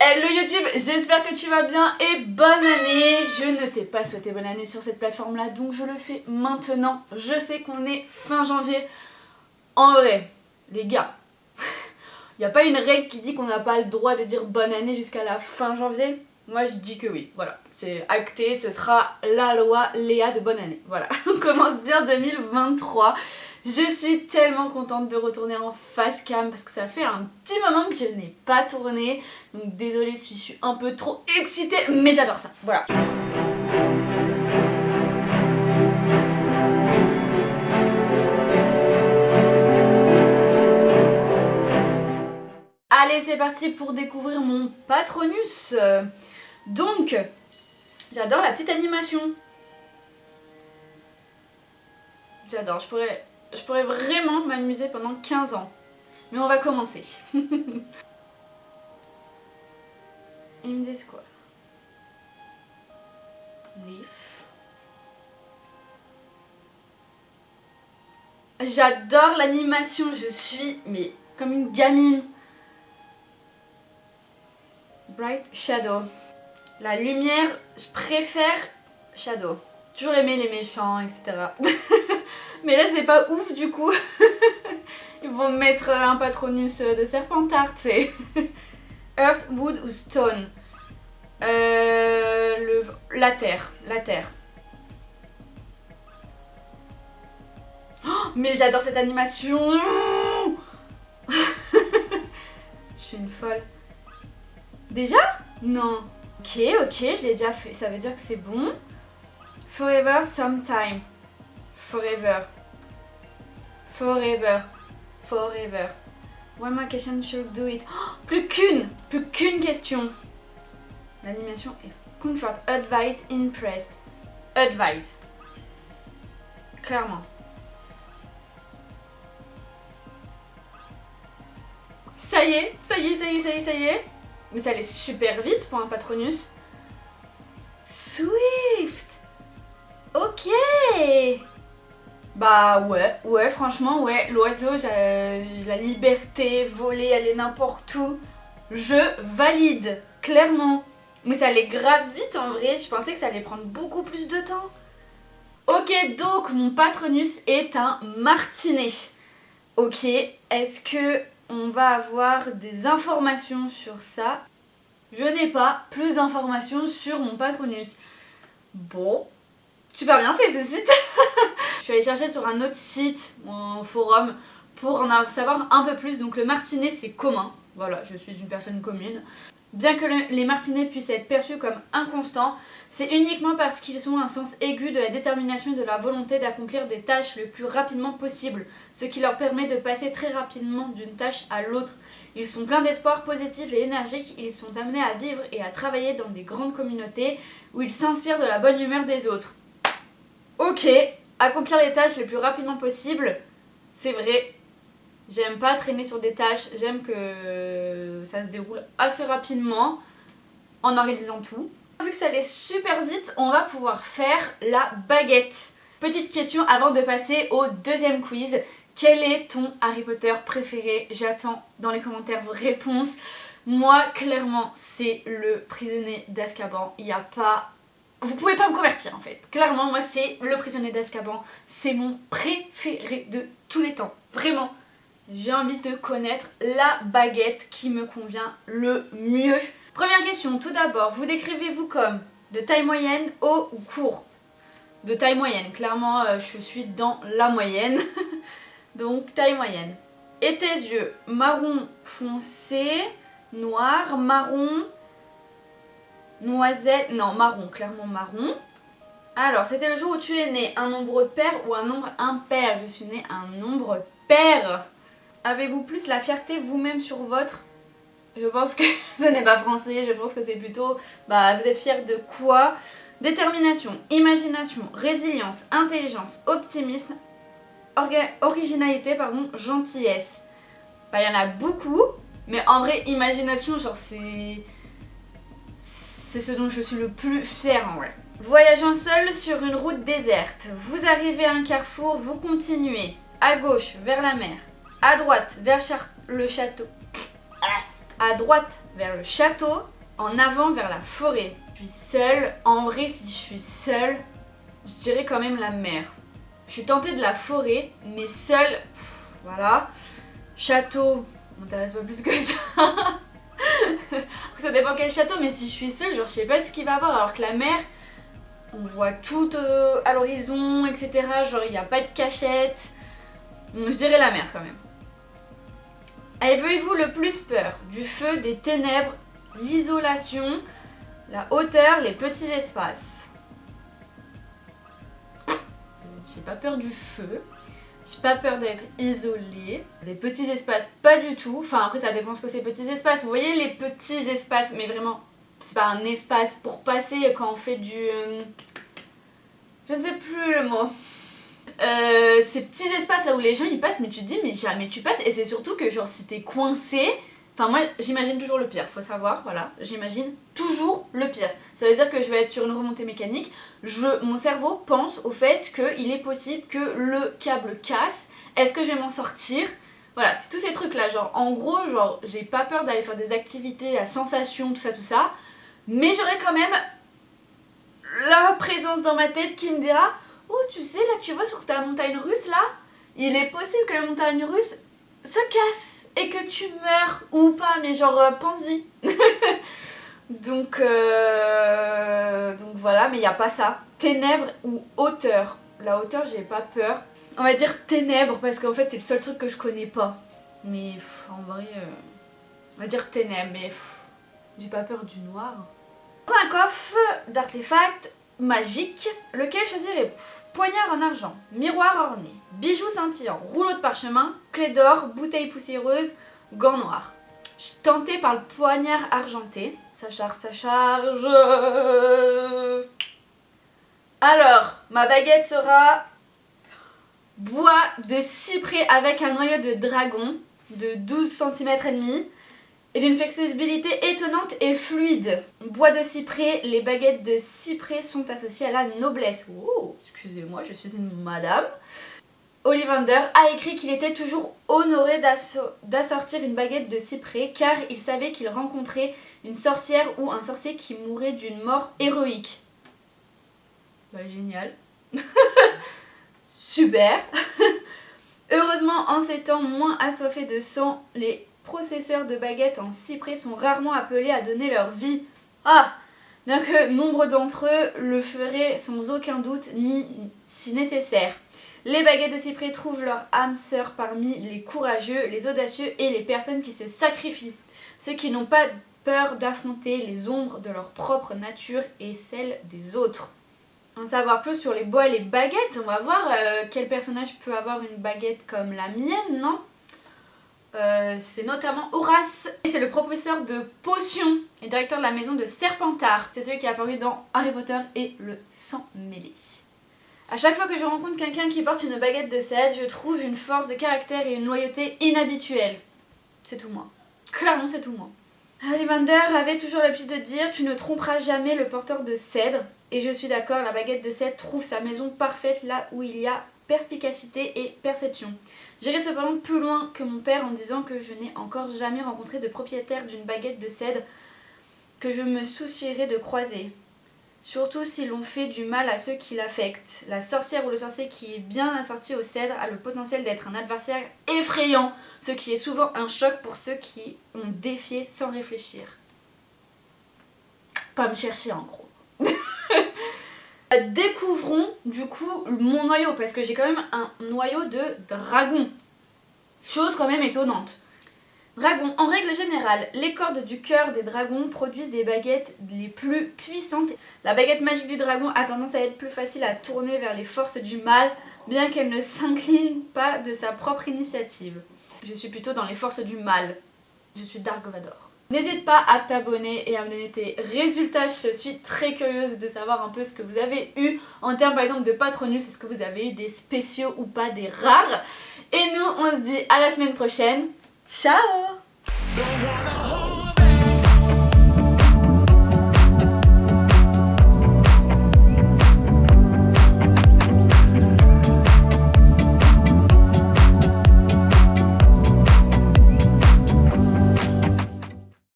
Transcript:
Hello YouTube, j'espère que tu vas bien et bonne année. Je ne t'ai pas souhaité bonne année sur cette plateforme là, donc je le fais maintenant. Je sais qu'on est fin janvier. En vrai, les gars, il n'y a pas une règle qui dit qu'on n'a pas le droit de dire bonne année jusqu'à la fin janvier. Moi je dis que oui, voilà, c'est acté, ce sera la loi Léa de bonne année. Voilà, on commence bien 2023. Je suis tellement contente de retourner en face cam parce que ça fait un petit moment que je n'ai pas tourné. Donc désolée si je suis un peu trop excitée, mais j'adore ça, voilà. Allez, c'est parti pour découvrir mon Patronus. Donc, j'adore la petite animation. J'adore, je pourrais vraiment m'amuser pendant 15 ans. Mais on va commencer. Ils me disent quoi? Leaf. J'adore l'animation, je suis mais comme une gamine. Bright Shadow. La lumière, je préfère Shadow. Toujours aimé les méchants, etc. Mais là c'est pas ouf du coup. Ils vont me mettre un Patronus de Serpentard, tu sais. Earth, Wood ou Stone. La terre. La terre. Oh, mais j'adore cette animation. Je suis une folle. Déjà? Non. Ok, je l'ai déjà fait. Ça veut dire que c'est bon. Forever, sometime. Forever. Forever. Forever. One more question should do it. Oh, plus qu'une question. L'animation est comfort, advice, impressed. Advice. Clairement. Ça y est. Mais ça allait super vite pour un Patronus. Swift. Ok. Bah ouais, franchement, ouais. L'oiseau, la liberté, voler, aller n'importe où. Je valide, clairement. Mais ça allait grave vite en vrai. Je pensais que ça allait prendre beaucoup plus de temps. Ok, donc mon Patronus est un martinet. Ok, est-ce que on va avoir des informations sur ça? Je n'ai pas plus d'informations sur mon Patronus. Bon, super bien fait ce site. Je suis allée chercher sur un autre site, un forum, pour en savoir un peu plus. Donc le martinet c'est commun, voilà, je suis une personne commune. Bien que les martinets puissent être perçus comme inconstants, c'est uniquement parce qu'ils ont un sens aigu de la détermination et de la volonté d'accomplir des tâches le plus rapidement possible, ce qui leur permet de passer très rapidement d'une tâche à l'autre. Ils sont pleins d'espoir positif et énergiques, ils sont amenés à vivre et à travailler dans des grandes communautés où ils s'inspirent de la bonne humeur des autres. Ok, accomplir les tâches les plus rapidement possible, c'est vrai. J'aime pas traîner sur des tâches, j'aime que ça se déroule assez rapidement en organisant tout. Vu que ça allait super vite, on va pouvoir faire la baguette. Petite question avant de passer au deuxième quiz. Quel est ton Harry Potter préféré? J'attends dans les commentaires vos réponses. Moi, clairement, c'est le prisonnier d'Azkaban. Il n'y a pas... Vous pouvez pas me convertir en fait. Clairement, moi, c'est le prisonnier d'Azkaban. C'est mon préféré de tous les temps. Vraiment. J'ai envie de connaître la baguette qui me convient le mieux. Première question, tout d'abord, vous décrivez-vous comme de taille moyenne, haut ou court? De taille moyenne, clairement je suis dans la moyenne. Donc taille moyenne. Et tes yeux, marron foncé, noir, marron, noisette, non marron, clairement marron. Alors, c'était le jour où tu es né, un nombre pair ou un nombre impair? Je suis née un nombre pair. Avez-vous plus la fierté vous-même sur votre... Je pense que ce n'est pas français, je pense que c'est plutôt... Bah, vous êtes fier de quoi? Détermination, imagination, résilience, intelligence, optimisme, originalité, pardon, gentillesse. Bah, il y en a beaucoup, mais en vrai, imagination, genre c'est ce dont je suis le plus fière en vrai. Voyageant seul sur une route déserte, vous arrivez à un carrefour, vous continuez à gauche vers la mer, à droite vers le château. À droite vers le château en avant vers la forêt. Je suis seule. En vrai, si je suis seule, je dirais quand même la mer. Je suis tentée de la forêt, mais seule, voilà. Château, m'intéresse pas plus que ça. Ça dépend quel château, mais si je suis seule, genre je sais pas ce qu'il va y avoir, alors que la mer, on voit tout à l'horizon, etc. Genre il n'y a pas de cachette. Donc je dirais la mer quand même. Avez-vous le plus peur? Du feu, des ténèbres, l'isolation, la hauteur, les petits espaces? J'ai pas peur du feu. J'ai pas peur d'être isolée. Des petits espaces, pas du tout. Enfin après ça dépend ce que c'est petits espaces. Vous voyez les petits espaces, mais vraiment, c'est pas un espace pour passer quand on fait du... Je ne sais plus le mot. Ces petits espaces là où les gens ils passent, mais tu te dis mais jamais tu passes. Et c'est surtout que genre si t'es coincé... Enfin moi j'imagine toujours le pire, faut savoir, voilà. J'imagine toujours le pire. Ça veut dire que je vais être sur une remontée mécanique. Mon cerveau pense au fait qu'il est possible que le câble casse. Est-ce que je vais m'en sortir? Voilà, c'est tous ces trucs là. Genre en gros, genre j'ai pas peur d'aller faire des activités à sensation, tout ça. Mais j'aurai quand même la présence dans ma tête qui me dira: oh tu sais là tu vois sur ta montagne russe là, il est possible que la montagne russe se casse et que tu meurs ou pas, mais genre pense-y. donc voilà, mais il n'y a pas ça. Ténèbres ou hauteur. La hauteur, j'ai pas peur. On va dire ténèbres parce qu'en fait c'est le seul truc que je connais pas. Mais en vrai, on va dire ténèbres, mais j'ai pas peur du noir. Un coffre d'artefacts magiques, lequel choisirez-vous? Poignard en argent, miroir orné, bijoux scintillants, rouleau de parchemin, clé d'or, bouteille poussiéreuse, gants noirs. Je suis tentée par le poignard argenté. Ça charge. Alors, ma baguette sera bois de cyprès avec un noyau de dragon de 12 cm et demi et d'une flexibilité étonnante et fluide. Bois de cyprès, les baguettes de cyprès sont associées à la noblesse. Oh, excusez-moi, je suis une madame. Ollivander a écrit qu'il était toujours honoré d'assortir une baguette de cyprès car il savait qu'il rencontrait une sorcière ou un sorcier qui mourrait d'une mort héroïque. Bah génial. Super. Heureusement, en ces temps moins assoiffés de sang, les processeurs de baguettes en cyprès sont rarement appelés à donner leur vie. Ah, bien que nombre d'entre eux le feraient sans aucun doute ni si nécessaire. Les baguettes de cyprès trouvent leur âme sœur parmi les courageux, les audacieux et les personnes qui se sacrifient. Ceux qui n'ont pas peur d'affronter les ombres de leur propre nature et celles des autres. En savoir plus sur les bois et les baguettes, on va voir quel personnage peut avoir une baguette comme la mienne, non? C'est notamment Horace, c'est le professeur de potions et directeur de la maison de Serpentard. C'est celui qui est apparu dans Harry Potter et le sang mêlé. A chaque fois que je rencontre quelqu'un qui porte une baguette de cèdre, je trouve une force de caractère et une loyauté inhabituelle. C'est tout moi. Clairement c'est tout moi. Ollivander avait toujours l'habitude de dire: tu ne tromperas jamais le porteur de cèdre. Et je suis d'accord, la baguette de cèdre trouve sa maison parfaite là où il y a perspicacité et perception. J'irai cependant plus loin que mon père en disant que je n'ai encore jamais rencontré de propriétaire d'une baguette de cèdre que je me soucierais de croiser. Surtout si l'on fait du mal à ceux qui l'affectent. La sorcière ou le sorcier qui est bien assorti au cèdre a le potentiel d'être un adversaire effrayant, ce qui est souvent un choc pour ceux qui ont défié sans réfléchir. Pas me chercher en gros. Découvrons du coup mon noyau, parce que j'ai quand même un noyau de dragon. Chose quand même étonnante. Dragon, en règle générale, les cordes du cœur des dragons produisent des baguettes les plus puissantes. La baguette magique du dragon a tendance à être plus facile à tourner vers les forces du mal, bien qu'elle ne s'incline pas de sa propre initiative. Je suis plutôt dans les forces du mal. Je suis Dark Vador. N'hésite pas à t'abonner et à me donner tes résultats, je suis très curieuse de savoir un peu ce que vous avez eu en termes par exemple de Patronus, est-ce que vous avez eu des spéciaux ou pas, des rares. Et nous on se dit à la semaine prochaine, ciao.